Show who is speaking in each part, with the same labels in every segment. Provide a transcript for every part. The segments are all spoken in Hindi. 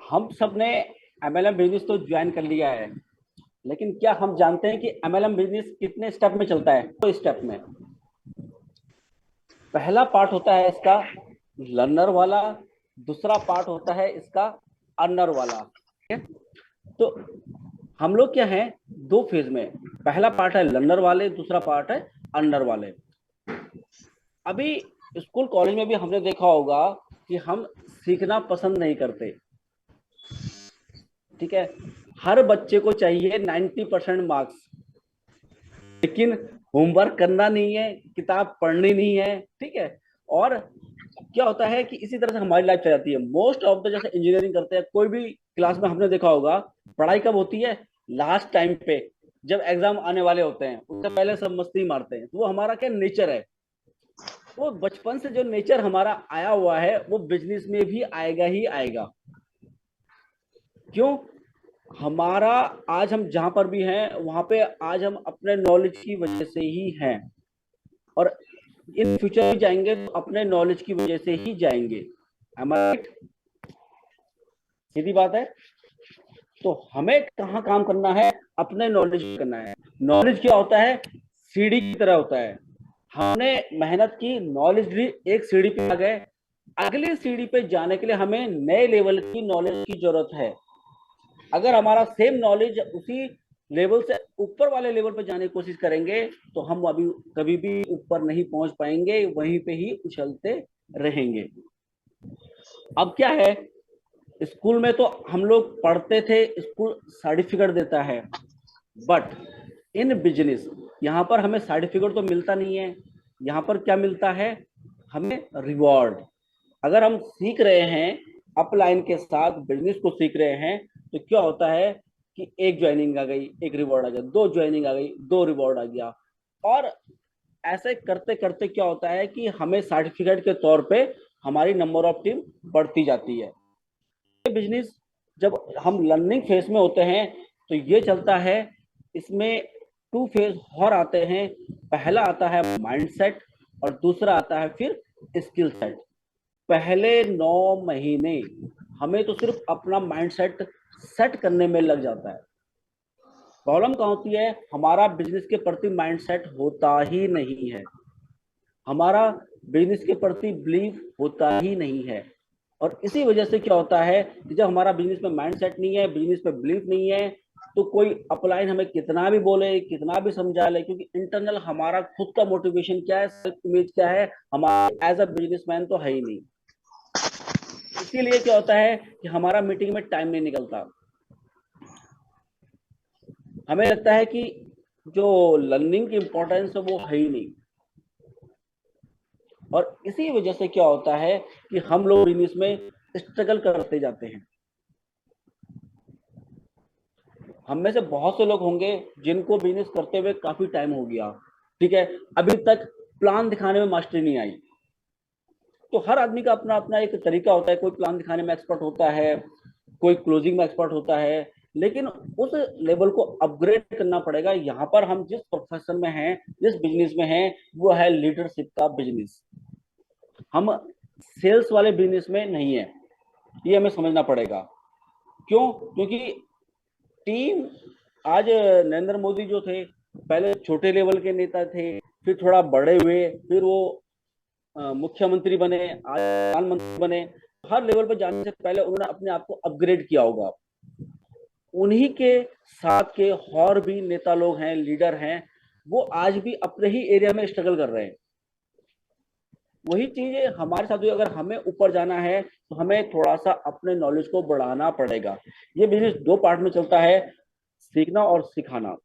Speaker 1: हम सब ने एमएलएम बिजनेस तो ज्वाइन कर लिया है, लेकिन क्या हम जानते हैं कि एमएलएम बिजनेस कितने स्टेप में चलता है? तो स्टेप में पहला पार्ट होता है इसका लर्नर वाला, दूसरा पार्ट होता है इसका अर्नर वाला। ठीक है, तो हम लोग क्या है, दो फेज में। पहला पार्ट है लर्नर वाले, दूसरा पार्ट है अर्नर वाले। अभी स्कूल कॉलेज में भी हमने देखा होगा कि हम सीखना पसंद नहीं करते। ठीक है, हर बच्चे को चाहिए 90% मार्क्स, लेकिन होमवर्क करना नहीं है, किताब पढ़नी नहीं है। ठीक है, और क्या होता है कि इसी तरह से हमारी लाइफ चल जाती है। मोस्ट ऑफ द, जैसे इंजीनियरिंग करते हैं, कोई भी क्लास में हमने देखा होगा पढ़ाई कब होती है? लास्ट टाइम पे, जब एग्जाम आने वाले होते हैं, उससे पहले सब मस्ती मारते हैं। तो वो हमारा क्या नेचर है, वो बचपन से जो नेचर हमारा आया हुआ है वो बिजनेस में भी आएगा ही आएगा। क्यों? हमारा आज हम जहां पर भी हैं वहां पे आज हम अपने नॉलेज की वजह से ही हैं, और इन फ्यूचर भी जाएंगे तो अपने नॉलेज की वजह से ही जाएंगे। राइट? सीधी बात है। तो हमें कहाँ काम करना है? अपने नॉलेज करना है। नॉलेज क्या होता है? सीढ़ी की तरह होता है। हमने मेहनत की, नॉलेज ली, एक सीढ़ी पे आ गए। अगली सीढ़ी पे जाने के लिए हमें नए लेवल की नॉलेज की जरूरत है। अगर हमारा सेम नॉलेज उसी लेवल से ऊपर वाले लेवल पे जाने की कोशिश करेंगे तो हम अभी कभी भी ऊपर नहीं पहुंच पाएंगे, वहीं पे ही उछलते रहेंगे। अब क्या है, स्कूल में तो हम लोग पढ़ते थे, स्कूल सर्टिफिकेट देता है, बट इन बिजनेस यहाँ पर हमें सर्टिफिकेट तो मिलता नहीं है। यहाँ पर क्या मिलता है? हमें रिवॉर्ड। अगर हम सीख रहे हैं अपलाइन के साथ बिजनेस को सीख रहे हैं, तो क्या होता है कि एक ज्वाइनिंग आ गई, एक रिवॉर्ड आ गया, दो ज्वाइनिंग आ गई, दो रिवॉर्ड आ गया। और ऐसे करते करते क्या होता है कि हमें सर्टिफिकेट के तौर पे हमारी नंबर ऑफ टीम बढ़ती जाती है। बिजनेस जब हम लर्निंग फेज में होते हैं तो ये चलता है। इसमें टू फेज और आते हैं। पहला आता है माइंडसेट और दूसरा आता है फिर स्किल सेट। पहले 9 महीने हमें तो सिर्फ अपना माइंडसेट सेट करने में लग जाता है। प्रॉब्लम कहाँ होती है? हमारा बिजनेस के प्रति माइंडसेट होता ही नहीं है, हमारा बिजनेस के प्रति बिलीव होता ही नहीं है। और इसी वजह से क्या होता है कि जब हमारा बिजनेस में माइंडसेट नहीं है, बिजनेस पे बिलीफ नहीं है, तो कोई अपलाइन हमें कितना भी बोले, कितना भी समझा ले, क्योंकि इंटरनल हमारा खुद का मोटिवेशन क्या है, सेल्फ इमेज क्या है, हमारा एज अ बिजनेसमैन तो है ही नहीं। इसीलिए क्या होता है कि हमारा मीटिंग में टाइम नहीं निकलता। हमें लगता है कि जो लर्निंग की इंपॉर्टेंस है वो है ही नहीं। और इसी वजह से क्या होता है कि हम लोग बिजनेस में स्ट्रगल करते जाते हैं। हम में से बहुत से लोग होंगे जिनको बिजनेस करते हुए काफी टाइम हो गया, ठीक है, अभी तक प्लान दिखाने में मास्टरी नहीं आई। तो हर आदमी का अपना अपना एक तरीका होता है। कोई प्लान दिखाने में एक्सपर्ट होता है, कोई क्लोजिंग में एक्सपर्ट होता है, लेकिन उस लेवल को अपग्रेड करना पड़ेगा। यहाँ पर हम जिस प्रोफेशन में हैं, जिस बिजनेस में हैं, वो है लीडरशिप का बिजनेस। हम सेल्स वाले बिजनेस में नहीं है, ये हमें समझना पड़ेगा। क्यों? क्योंकि टीम आज नरेंद्र मोदी जो थे, पहले छोटे लेवल के नेता थे, फिर थोड़ा बड़े हुए, फिर वो मुख्यमंत्री बने, आज प्रधानमंत्री बने। हर लेवल पर जाने से पहले उन्होंने अपने आप को अपग्रेड किया होगा। उन्हीं के साथ के और भी नेता लोग हैं, लीडर हैं, वो आज भी अपने ही एरिया में स्ट्रगल कर रहे हैं। वही चीज हमारे साथ भी, अगर हमें ऊपर जाना है तो हमें थोड़ा सा अपने नॉलेज को बढ़ाना पड़ेगा। ये बिजनेस दो पार्ट में चलता है, सीखना और सिखाना।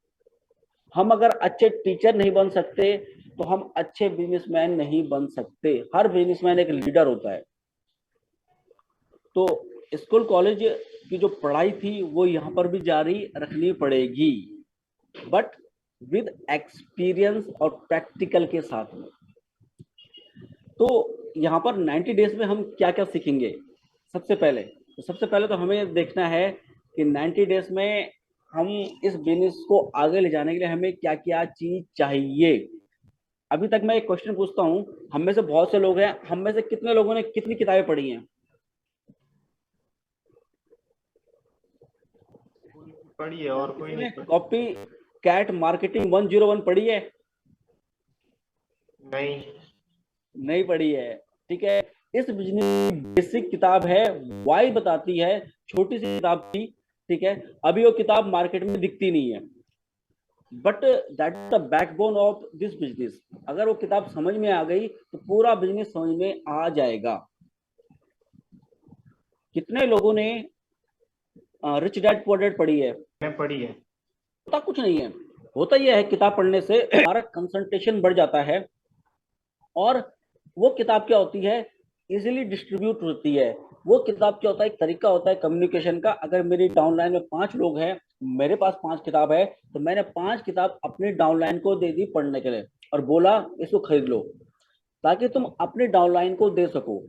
Speaker 1: हम अगर अच्छे टीचर नहीं बन सकते तो हम अच्छे बिजनेसमैन नहीं बन सकते। हर बिजनेसमैन एक लीडर होता है। तो स्कूल कॉलेज की जो पढ़ाई थी वो यहाँ पर भी जारी रखनी पड़ेगी, बट विद एक्सपीरियंस और प्रैक्टिकल के साथ में। तो यहाँ पर 90 डेज में हम क्या क्या सीखेंगे? सबसे पहले तो हमें देखना है कि 90 डेज में हम इस बिजनेस को आगे ले जाने के लिए हमें क्या क्या चीज चाहिए। अभी तक मैं एक क्वेश्चन पूछता हूँ, हम में से बहुत से लोग हैं, हम में से कितने लोगों ने कितनी किताबें पढ़ी हैं?
Speaker 2: पढ़ी है, और कोई नहीं पढ़ी।
Speaker 1: कॉपी कैट मार्केटिंग 101 पढ़ी है?
Speaker 2: नहीं।
Speaker 1: नहीं पढ़ी है, ठीक है। इस बिजनेस बेसिक किताब है, वाई बताती है, छोटी सी किताब थी, ठीक है। अभी वो किताब मार्केट में दिखती नहीं है, but that is the backbone of this business. अगर वो किताब समझ में आ गई तो पूरा बिजनेस समझ में आ जाएगा। कितने लोगों ने रिच डैड पुअर डैड पढ़ी है?
Speaker 2: मैं पढ़ी है।
Speaker 1: होता कुछ नहीं है, होता यह है किताब पढ़ने से हमारा कंसंट्रेशन बढ़ जाता है, और वो किताब क्या होती है, इजीली डिस्ट्रीब्यूट होती है। वो किताब क्या होता है, एक तरीका होता है कम्युनिकेशन का। अगर मेरी डाउनलाइन में 5 लोग हैं, मेरे पास 5 किताब है, तो मैंने 5 किताब अपनी डाउनलाइन को दे दी पढ़ने के लिए और बोला इसको खरीद लो, ताकि तुम अपनी डाउनलाइन को दे सको।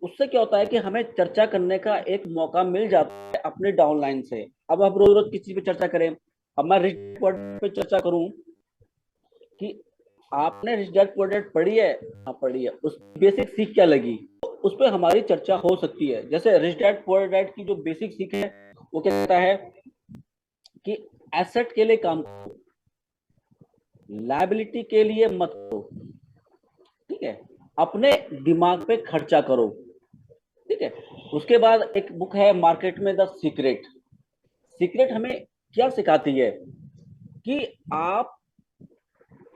Speaker 1: उससे क्या होता है कि हमें चर्चा करने का एक मौका मिल जाता है अपने डाउनलाइन से। अब हम रोज रोज किसी पे चर्चा करें, अब मैं रिच पे चर्चा करूं कि आपने रिच डैड पुअर डैड पढ़ी है? हाँ पढ़ी है। उस बेसिक सीख क्या लगी, उस पर हमारी चर्चा हो सकती है। जैसे रिच डैड पुअर डैड की जो बेसिक सीख है, वो क्या कहता है कि एसेट के लिए काम करो, लायबिलिटी के लिए मत करो, ठीक है। अपने दिमाग पे खर्चा करो, ठीक है। उसके बाद एक बुक है मार्केट में, द सीक्रेट। सीक्रेट हमें क्या सिखाती है कि आप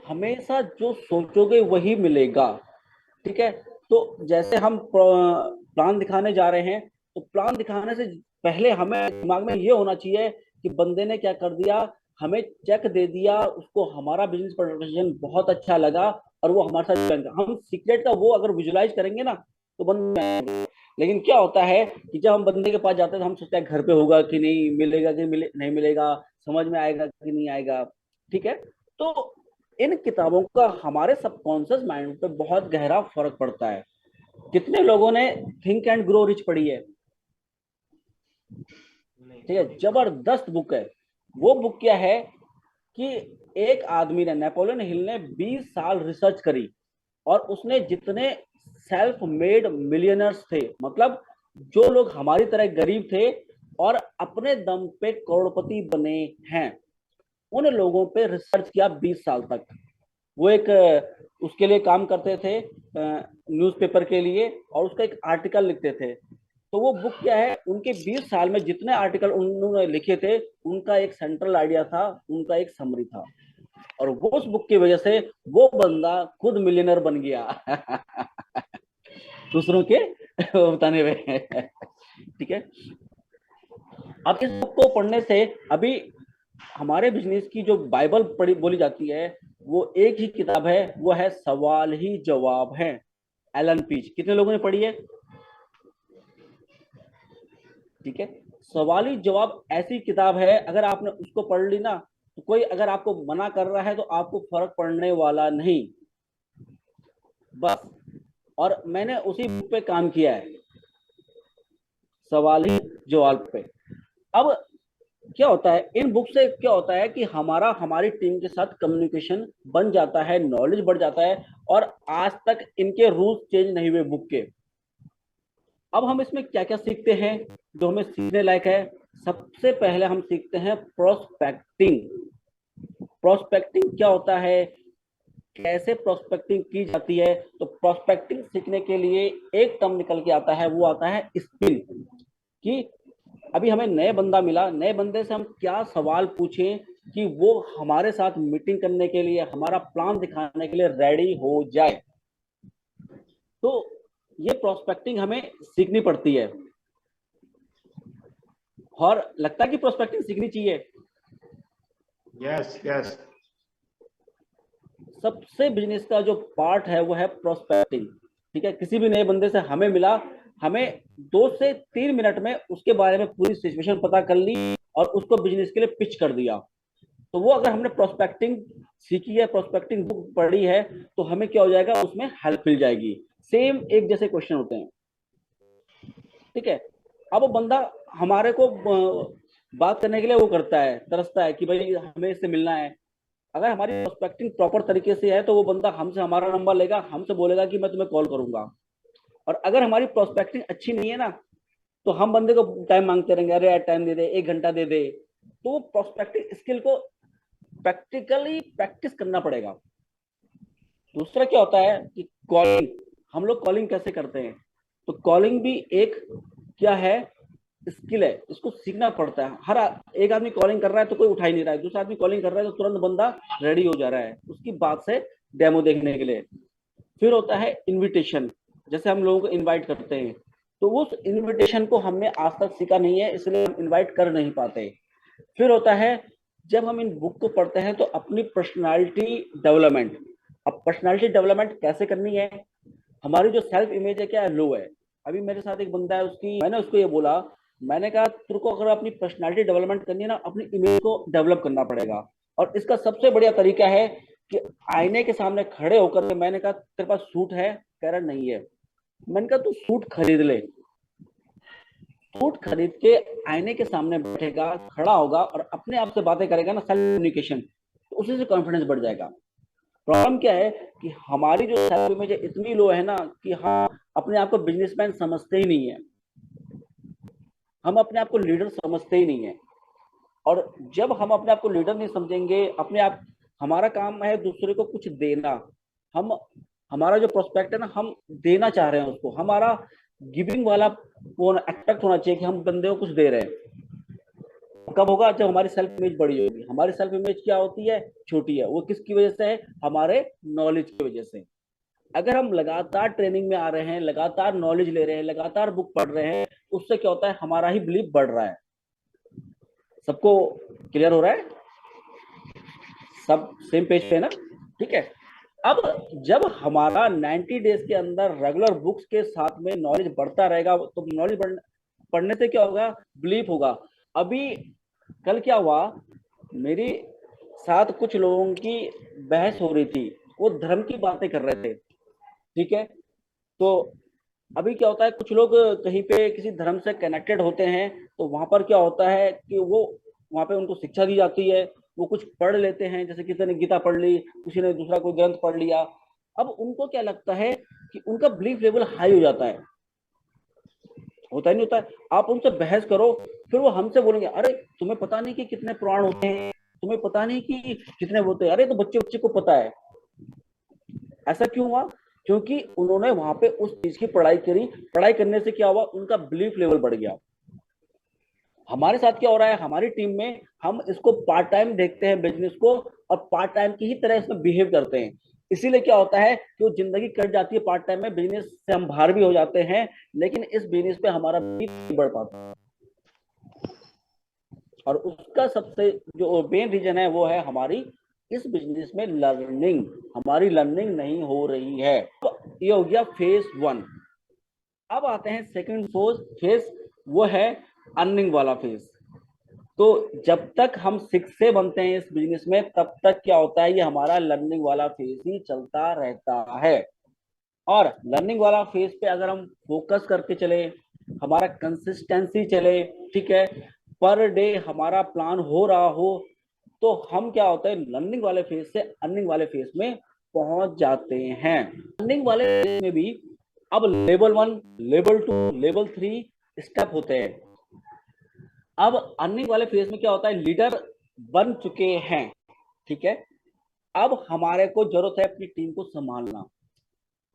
Speaker 1: हमेशा जो सोचोगे वही मिलेगा, ठीक है। तो जैसे हम प्लान दिखाने जा रहे हैं, तो प्लान दिखाने से पहले हमें दिमाग में ये होना चाहिए कि बंदे ने क्या कर दिया, हमें चेक दे दिया, उसको हमारा बिजनेस प्रेजेंटेशन बहुत अच्छा लगा और वो हमारे साथ join कर। हम सीक्रेट का वो अगर विजुलाइज करेंगे ना तो बंदे, लेकिन क्या होता है कि जब हम बंदे के पास जाते हैं तो हम सोचते हैं घर पे होगा कि नहीं, मिलेगा कि नहीं मिलेगा, समझ में आएगा कि नहीं आएगा, ठीक है। तो इन किताबों का हमारे सबकॉन्शियस माइंड पे बहुत गहरा फर्क पड़ता है। कितने लोगों ने थिंक एंड ग्रो रिच पढ़ी है? ठीक है, जबरदस्त बुक है। वो बुक क्या है कि एक आदमी ने, नेपोलियन हिल ने 20 साल रिसर्च करी, और उसने जितने सेल्फ मेड मिलियनर्स थे, मतलब जो लोग हमारी तरह गरीब थे और अपने दम पे करोड़पति बने हैं, उन लोगों पे रिसर्च किया 20 साल तक। वो एक उसके लिए काम करते थे, न्यूज़पेपर के लिए, और उसका एक आर्टिकल लिखते थे। तो वो बुक क्या है, उनके 20 साल में जितने आर्टिकल उन्होंने लिखे थे, उनका एक सेंट्रल आइडिया था, उनका एक समरी था, और वो उस बुक की वजह से वो बंदा खुद मिलियनर बन गया दूसरों के बताने में ठीक है। अब इस बुक को पढ़ने से, अभी हमारे बिजनेस की जो बाइबल पढ़ी बोली जाती है, वो एक ही किताब है, वो है सवाल ही जवाब है, एलन पीज। कितने लोगों ने पढ़ी है? ठीक है। सवाल ही जवाब ऐसी किताब है, अगर आपने उसको पढ़ ली ना, तो कोई अगर आपको मना कर रहा है तो आपको फर्क पड़ने वाला नहीं, बस। और मैंने उसी बुक पे काम किया है, सवाल ही जवाब पे। अब क्या होता है, इन बुक से क्या होता है कि हमारी टीम के साथ कम्युनिकेशन बन जाता है, नॉलेज बढ़ जाता है, और आज तक इनके रूल्स चेंज नहीं हुए बुक के। अब हम इसमें क्या क्या सीखते हैं जो हमें सीखने लायक है? सबसे पहले हम सीखते हैं प्रोस्पेक्टिंग। प्रोस्पेक्टिंग क्या होता है, कैसे प्रोस्पेक्टिंग की जाती है? तो प्रोस्पेक्टिंग सीखने के लिए एक टर्म निकल के आता है, वो आता है स्पिन। कि अभी हमें नए बंदा मिला, नए बंदे से हम क्या सवाल पूछें कि वो हमारे साथ मीटिंग करने के लिए, हमारा प्लान दिखाने के लिए रेडी हो जाए। तो ये प्रोस्पेक्टिंग हमें सीखनी पड़ती है, और लगता है कि प्रोस्पेक्टिंग सीखनी चाहिए।
Speaker 2: Yes yes.
Speaker 1: सबसे बिजनेस का जो पार्ट है वो है प्रोस्पेक्टिंग, ठीक है। किसी भी नए बंदे से हमें मिला, हमें 2 से 3 मिनट में उसके बारे में पूरी सिचुएशन पता कर ली और उसको बिजनेस के लिए पिच कर दिया। तो वो अगर हमने प्रोस्पेक्टिंग सीखी है, प्रोस्पेक्टिंग बुक पढ़ी है, तो हमें क्या हो जाएगा, उसमें हेल्प मिल जाएगी। सेम एक जैसे क्वेश्चन होते हैं, ठीक है। अब वो बंदा हमारे को बात करने के लिए वो करता है, तरसता है कि भाई हमें इससे मिलना है। अगर हमारी प्रोस्पेक्टिंग प्रॉपर तरीके से है तो वो बंदा हमसे हमारा नंबर लेगा, हमसे बोलेगा कि मैं तुम्हें कॉल करूंगा। और अगर हमारी प्रोस्पेक्टिंग अच्छी नहीं है ना, तो हम बंदे को टाइम मांगते रहेंगे, अरे यार टाइम दे दे, 1 घंटा दे दे, तो वो प्रोस्पेक्टिव स्किल को प्रैक्टिकली प्रैक्टिस करना पड़ेगा। दूसरा क्या होता है कि कॉलिंग, हम लोग कॉलिंग कैसे करते हैं, तो कॉलिंग भी एक क्या है, स्किल है, इसको सीखना पड़ता है। हर एक आदमी कॉलिंग कर रहा है तो कोई उठा ही नहीं रहा है, दूसरा आदमी कॉलिंग कर रहा है तो तुरंत बंदा रेडी हो जा रहा है उसकी बात से डेमो देखने के लिए। फिर होता है इनविटेशन, जैसे हम लोगों को इनवाइट करते हैं, तो उस इनविटेशन को हमने आज तक सीखा नहीं है, इसलिए हम इनवाइट कर नहीं पाते। फिर होता है जब हम इन बुक को पढ़ते हैं तो अपनी पर्सनालिटी डेवलपमेंट। अब पर्सनालिटी डेवलपमेंट कैसे करनी है, हमारी जो सेल्फ इमेज है क्या है, लो है। अभी मेरे साथ एक बंदा है, उसकी मैंने उसको ये बोला, मैंने कहा तेरे को अगर अपनी पर्सनालिटी डेवलपमेंट करनी है ना, अपनी इमेज को डेवलप करना पड़ेगा। और इसका सबसे बढ़िया तरीका है कि आईने के सामने खड़े होकर, मैंने कहा तेरे पास सूट है, कह रहा नहीं है। मैंने कहा तू सूट खरीद ले, सूट खरीद के आईने के सामने बैठेगा, खड़ा होगा और अपने आप से बातें करेगा ना, सेल्फ कम्युनिकेशन, तो उसी से कॉन्फिडेंस बढ़ जाएगा। प्रॉब्लम क्या है कि हमारी जो सेल्फ इमेज इतनी लो है ना कि हम अपने आप को बिजनेसमैन समझते ही नहीं है, हम अपने आप को लीडर समझते ही नहीं है। और जब हम अपने आप को लीडर नहीं समझेंगे, अपने आप, हमारा काम है दूसरे को कुछ देना, हम, हमारा जो प्रोस्पेक्ट है ना, हम देना चाह रहे हैं उसको, हमारा गिविंग वाला वो एस्पेक्ट होना चाहिए कि हम बंदे को कुछ दे रहे हैं। कब होगा, जब हमारी सेल्फ इमेज बड़ी होगी। हमारी सेल्फ इमेज क्या होती है, छोटी है। वो किसकी वजह से है, हमारे नॉलेज की वजह से। अगर हम लगातार ट्रेनिंग में आ रहे हैं, लगातार नॉलेज ले रहे हैं, लगातार बुक पढ़ रहे हैं, उससे क्या होता है, हमारा ही बिलीफ बढ़ रहा है। सबको क्लियर हो रहा है, सब सेम पेज पे है ना, ठीक है। अब जब हमारा 90 डेज के अंदर रेगुलर बुक्स के साथ में नॉलेज बढ़ता रहेगा, तो नॉलेज पढ़ने से क्या होगा, बिलीफ होगा। अभी कल क्या हुआ, मेरे साथ कुछ लोगों की बहस हो रही थी, वो धर्म की बातें कर रहे थे, ठीक है। तो अभी क्या होता है, कुछ लोग कहीं पे किसी धर्म से कनेक्टेड होते हैं, तो वहां पर क्या होता है कि वो वहां पे उनको शिक्षा दी जाती है, वो कुछ पढ़ लेते हैं, जैसे किसी ने गीता पढ़ ली, किसी ने दूसरा कोई ग्रंथ पढ़ लिया। अब उनको क्या लगता है कि उनका बिलीफ लेवल हाई हो जाता है, होता ही नहीं होता है। आप उनसे बहस करो, फिर वो हमसे बोलेंगे अरे तुम्हें पता नहीं कि कितने पुराण होते हैं, तुम्हें पता नहीं कि कितने होते हैं, अरे तो बच्चे बच्चे को पता है। ऐसा क्यों हुआ, क्योंकि उन्होंने वहां पे उस चीज की पढ़ाई करी, पढ़ाई करने से क्या हुआ, उनका बिलीफ लेवल बढ़ गया। हमारे साथ क्या हो रहा है, हमारी टीम में हम इसको पार्ट टाइम देखते हैं बिजनेस को, और पार्ट टाइम की ही तरह इसमें बिहेव करते हैं। इसीलिए क्या होता है कि वो जिंदगी कट जाती है पार्ट टाइम में, बिजनेस से हम बाहर भी हो जाते हैं, लेकिन इस बिजनेस पे हमारा बिलीफ नहीं बढ़ पाता। और उसका सबसे जो मेन रीजन है वो है हमारी इस बिजनेस में लर्निंग, हमारी लर्निंग नहीं हो रही है। तो ये हो गया फेज 1। अब आते हैं सेकंड फेज, वो है अर्निंग वाला फेज। तो जब तक हम 6 से बनते हैं इस बिजनेस में, तब तक क्या होता है, ये हमारा लर्निंग वाला फेज ही चलता रहता है। और लर्निंग वाला फेज पे अगर हम फोकस करके चले, हमारा कंसिस्टेंसी चले, ठीक है, पर डे हमारा प्लान हो रहा हो, तो हम क्या होता है, लर्निंग वाले फेज से अर्निंग वाले फेज में पहुंच जाते हैं। अर्निंग वाले फेज में भी अब लेवल 1, लेवल 2, लेवल 3 स्टेप होते हैं। अब अर्निंग वाले फेज में क्या होता है, लीडर बन चुके हैं, ठीक है। अब हमारे को जरूरत है अपनी टीम को संभालना।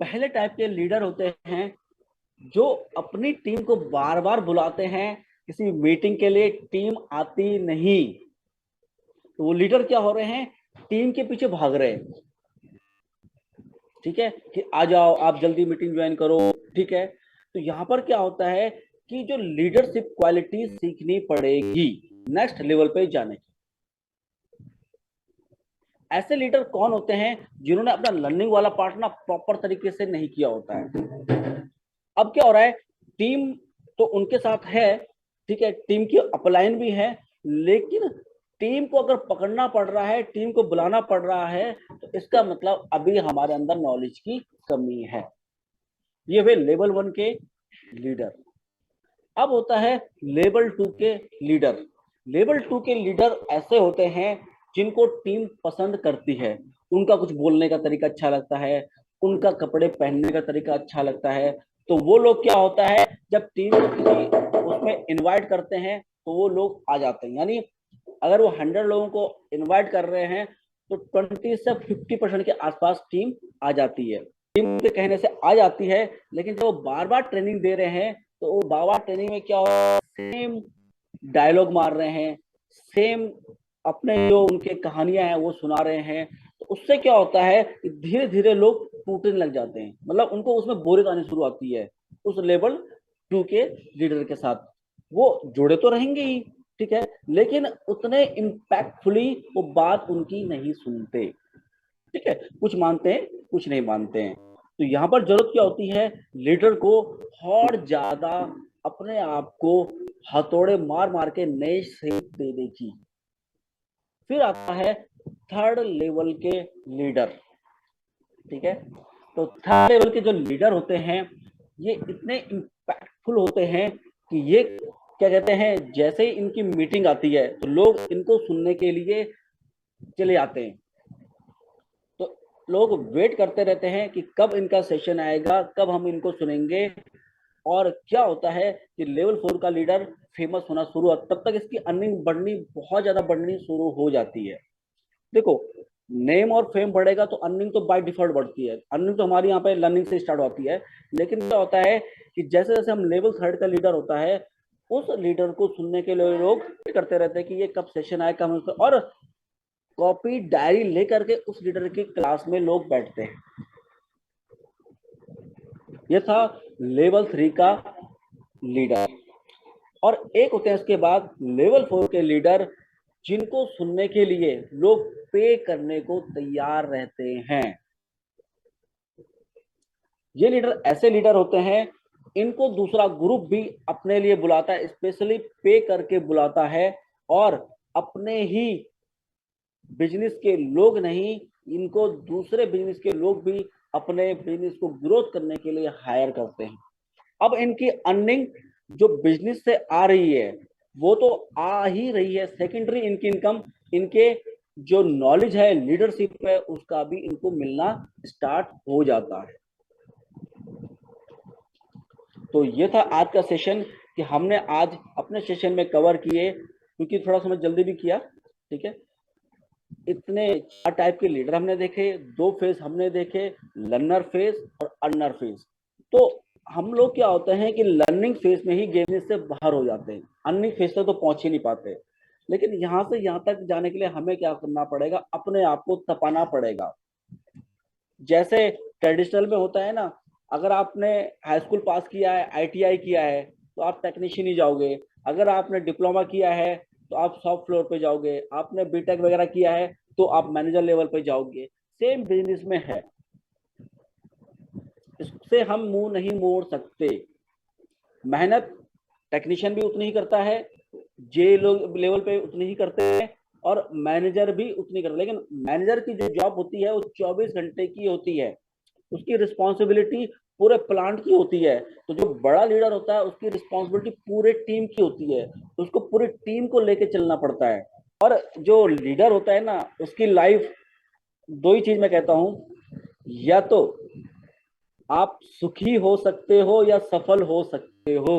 Speaker 1: पहले टाइप के लीडर होते हैं जो अपनी टीम को बार बार बुलाते हैं किसी मीटिंग के लिए, टीम आती नहीं, तो वो लीडर क्या हो रहे हैं, टीम के पीछे भाग रहे हैं, ठीक है, कि आ जाओ आप जल्दी मीटिंग ज्वाइन करो, ठीक है। तो यहाँ पर क्या होता है कि जो लीडरशिप क्वालिटी सीखनी पड़ेगी नेक्स्ट लेवल पे जाने की। ऐसे लीडर कौन होते हैं जिन्होंने अपना लर्निंग वाला पार्ट ना प्रॉपर तरीके से नहीं किया होता है। अब क्या हो रहा है, टीम तो उनके साथ है, ठीक है, टीम की अपलाइन भी है, लेकिन टीम को अगर पकड़ना पड़ रहा है, टीम को बुलाना पड़ रहा है, तो इसका मतलब अभी हमारे अंदर नॉलेज की कमी है। ये वे लेवल 1 के लीडर। अब होता है लेवल 2 के लीडर। लेवल 2 के लीडर ऐसे होते हैं जिनको टीम पसंद करती है, उनका कुछ बोलने का तरीका अच्छा लगता है, उनका कपड़े पहनने का तरीका अच्छा लगता है। तो वो लोग क्या होता है, जब टीम को किसी उसमें इनवाइट करते हैं तो वो लोग आ जाते हैं। यानी अगर वो 100 लोगों को इनवाइट कर रहे हैं तो 20 से 50% के आसपास टीम आ जाती है, टीम के कहने से आ जाती है। लेकिन जब वो बार बार ट्रेनिंग दे रहे हैं तो वो बार बार ट्रेनिंग में क्या हो, सेम डायलॉग मार रहे हैं, सेम अपने जो उनके कहानियां हैं वो सुना रहे हैं। तो उससे क्या होता है कि धीरे धीरे लोग टूटने लग जाते हैं, मतलब उनको उसमें बोरियत आनी शुरू आती है उस लेवल 2 के लीडर के साथ। वो जुड़े तो रहेंगे ही, ठीक है, लेकिन उतने इम्पैक्टफुली वो बात उनकी नहीं सुनते, ठीक है, कुछ मानते हैं कुछ नहीं मानते हैं। तो यहाँ पर जरूरत क्या होती है, लीडर को और ज्यादा अपने आप को हथौड़े मार मार के नए शेप देने की। फिर आता है थर्ड लेवल के लीडर, ठीक है। तो थर्ड लेवल के जो लीडर होते हैं ये इतने इम्पैक्टफुल होते हैं कि ये क्या कहते हैं, जैसे ही इनकी मीटिंग आती है तो लोग इनको सुनने के लिए चले आते हैं। तो लोग वेट करते रहते हैं कि कब इनका सेशन आएगा, कब हम इनको सुनेंगे। और क्या होता है कि लेवल 4 का लीडर फेमस होना शुरू होता, तब तक इसकी अर्निंग बढ़नी, बहुत ज्यादा बढ़नी शुरू हो जाती है। देखो, नेम और फेम बढ़ेगा तो अर्निंग तो बाय डिफॉल्ट बढ़ती है, अर्निंग तो हमारी यहाँ पे लर्निंग से स्टार्ट होती है। लेकिन क्या होता है कि जैसे जैसे हम लेवल 3 का लीडर होता है, उस लीडर को सुनने के लिए लोग करते रहते हैं कि ये कब सेशन आए, कब, और कॉपी डायरी लेकर के उस लीडर की क्लास में लोग बैठते हैं। ये था लेवल 3 का लीडर। और एक होते हैं इसके बाद लेवल 4 के लीडर, जिनको सुनने के लिए लोग पे करने को तैयार रहते हैं। ये लीडर ऐसे लीडर होते हैं, इनको दूसरा ग्रुप भी अपने लिए बुलाता है, स्पेशली पे करके बुलाता है। और अपने ही बिजनेस के लोग नहीं, इनको दूसरे बिजनेस के लोग भी अपने बिजनेस को ग्रोथ करने के लिए हायर करते हैं। अब इनकी अर्निंग जो बिजनेस से आ रही है वो तो आ ही रही है, सेकेंडरी इनकी इनकम, इनके जो नॉलेज है, लीडरशिप है, उसका भी इनको मिलना स्टार्ट हो जाता है। तो ये था आज का सेशन कि हमने आज अपने सेशन में कवर किए, क्योंकि थोड़ा सा मैं जल्दी भी किया, ठीक है। इतने 4 टाइप के लीडर हमने देखे, 2 फेज हमने देखे, लर्नर फेज और अर्नर फेज। तो हम लोग क्या होते हैं कि लर्निंग फेज में ही गेम से बाहर हो जाते हैं, अर्निंग फेज तक तो पहुंच ही नहीं पाते। लेकिन यहाँ से यहाँ तक जाने के लिए हमें क्या करना पड़ेगा, अपने आप को तपाना पड़ेगा। जैसे ट्रेडिशनल में होता है ना, अगर आपने हाई स्कूल पास किया है, आईटीआई किया है, तो आप टेक्नीशियन ही जाओगे। अगर आपने डिप्लोमा किया है तो आप सॉफ्ट फ्लोर पे जाओगे। आपने बीटेक वगैरह किया है तो आप मैनेजर लेवल पे जाओगे। सेम बिजनेस में है, इससे हम मुंह नहीं मोड़ सकते। मेहनत टेक्नीशियन भी उतनी ही करता है, जे लोग लेवल पे उतनी ही करते हैं, और मैनेजर भी उतनी करते हैं। लेकिन मैनेजर की जो जॉब होती है वो 24 घंटे की होती है, उसकी रिस्पॉन्सिबिलिटी पूरे प्लांट की होती है। तो जो बड़ा लीडर होता है उसकी रिस्पॉन्सिबिलिटी पूरे टीम की होती है, उसको पूरी टीम को लेके चलना पड़ता है। और जो लीडर होता है ना, उसकी लाइफ 2 ही चीज मैं कहता हूं, या तो आप सुखी हो सकते हो या सफल हो सकते हो।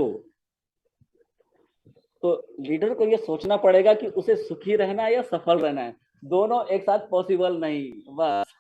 Speaker 1: तो लीडर को ये सोचना पड़ेगा कि उसे सुखी रहना है या सफल रहना है, दोनों एक साथ पॉसिबल नहीं, बस।